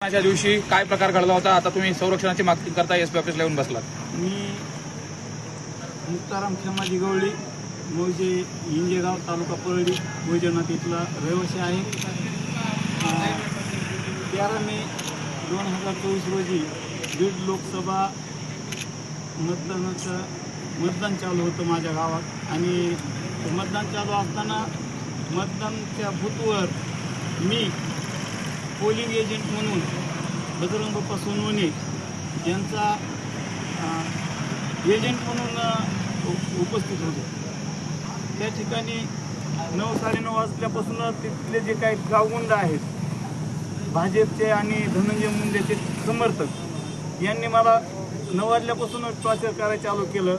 त्या दिवशी काय प्रकार घडला होता? आता तुम्ही संरक्षणाची मागणी करता एसपी ऑफिसला येऊन बसलात. मी मुक्ताराम खेमाजी गवळी मौजे इंजेगाव तालुका परळी वैजनाथ इथला रहिवासी आहे. 13 मे 2024 रोजी बीड लोकसभा मतदान चालू होतं माझ्या गावात आणि मतदान चालू असताना मतदानच्या बूथवर मी पोलिंग एजंट म्हणून बजरंग बाप्पा सोनवणे यांचा एजंट म्हणून उपस्थित होतो. त्या ठिकाणी 9-9:30 वाजल्यापासून तिथले जे काही गावगुंड आहेत भाजपचे आणि धनंजय मुंडेचे समर्थक यांनी मला 9 वाजल्यापासूनच टॉर्चर करायला चालू केलं.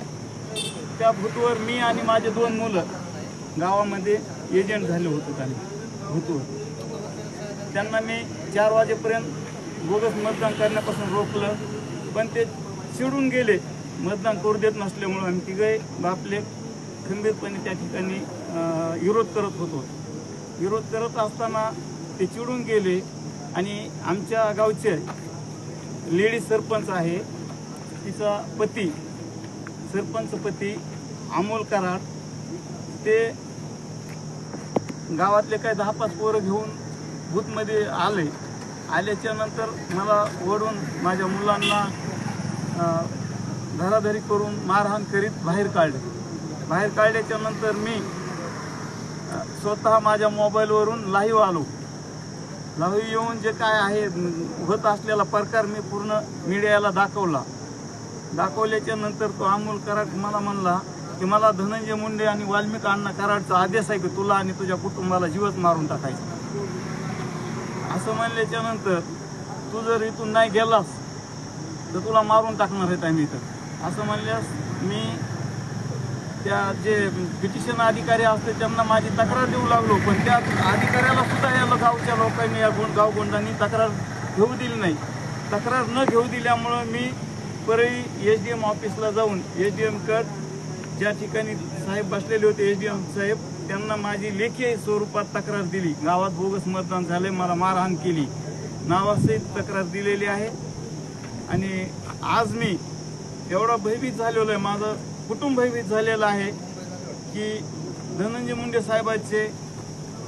त्या बूथवर मी आणि माझे 2 मुलं गावामध्ये एजंट झाले होते. त्यांनी बूथवर त्यांना मी 4 वाजेपर्यंत बोगस मतदान करण्यापासून रोखलं, पण ते चिडून गेले मतदान करू देत नसल्यामुळं. आणि तिघे बापले खंबीरपणे त्या ठिकाणी विरोध करत होतो. विरोध करत असताना ते चिडून गेले आणि आमच्या गावचे लेडीज सरपंच आहे, तिचा पती सरपंच पती अमोल कराड, ते गावातले काही 10-5 पोरं घेऊन बूथमध्ये आल्याच्या नंतर मला ओढून माझ्या मुलांना धराधरी करून मारहाण करीत बाहेर काढल्याच्या नंतर मी स्वतः माझ्या मोबाईलवरून लाईव्ह आलो. लाईव्ह येऊन जे काय आहे होत असलेला प्रकार मी पूर्ण मीडियाला दाखवल्याच्या नंतर तो अमोल कराड मला म्हणला की मला धनंजय मुंडे आणि वाल्मिक अण्णा कराडचा आदेश आहे की तुला आणि तुझ्या कुटुंबाला जीवच मारून टाकायचं. असं म्हणल्याच्या नंतर तू जर इथून नाही गेलास तर तुला मारून टाकणार आहेत आम्ही इथं असं म्हणल्यास मी त्या जे पिटिशन अधिकारी असते त्यांना माझी तक्रार देऊ लागलो. पण त्या अधिकाऱ्याला सुद्धा या गावच्या लोकांनी या गावगुंडांनी तक्रार घेऊ दिली नाही. तक्रार न घेऊ दिल्यामुळं मी परळी SDM ऑफिसला जाऊन SDM ज्या ठिकाणी साहेब बसलेले होते SDM साहेब, त्यांना माझी लेखी स्वरूपात तक्रार दिली. गावात बोगस मतदान झाले, मला मारहाण केली नावासहित तक्रार दिलेली आहे. आणि आज मी एवढा भयभीत झालेलो आहे, माझं कुटुंब भयभीत झालेलं आहे की धनंजय मुंडे साहेबांचे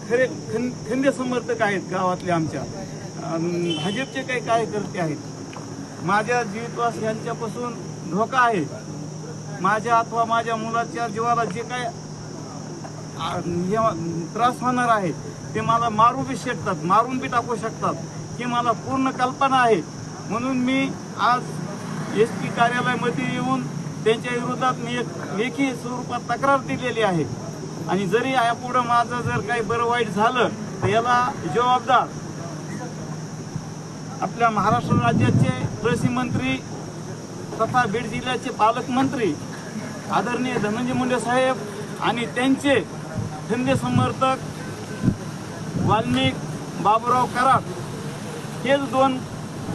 खरे खंदे समर्थक आहेत गावातले, आमच्या भाजपचे काही कार्यकर्ते आहेत. माझ्या जीवितवास यांच्यापासून धोका आहे. माझ्या अथवा माझ्या मुलाच्या जीवाला जे काय त्रास होणार आहे ते मला मारू बी शकतात, मारून बी टाकू शकतात ही मला पूर्ण कल्पना आहे. म्हणून मी आज SP कार्यालयामध्ये येऊन त्यांच्या विरोधात मी एक लेखी स्वरूपात तक्रार दिलेली आहे. आणि जरी यापुढं माझं जर काही बरं वाईट झालं तर याला जबाबदार आपल्या महाराष्ट्र राज्याचे कृषी मंत्री तथा बीड जिल्ह्याचे पालकमंत्री आदरणीय धनंजय मुंडे साहेब आणि त्यांचे खंदे समर्थक वाल्मिक बाबूराव कराड हेच 2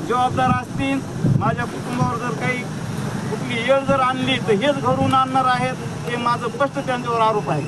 जबाबदार असतील. माझ्या कुटुंबावर जर काही कुठली येळ जर आणली तर हेच घडवून आणणार आहेत, हे माझं स्पष्ट त्यांच्यावर आरोप आहे.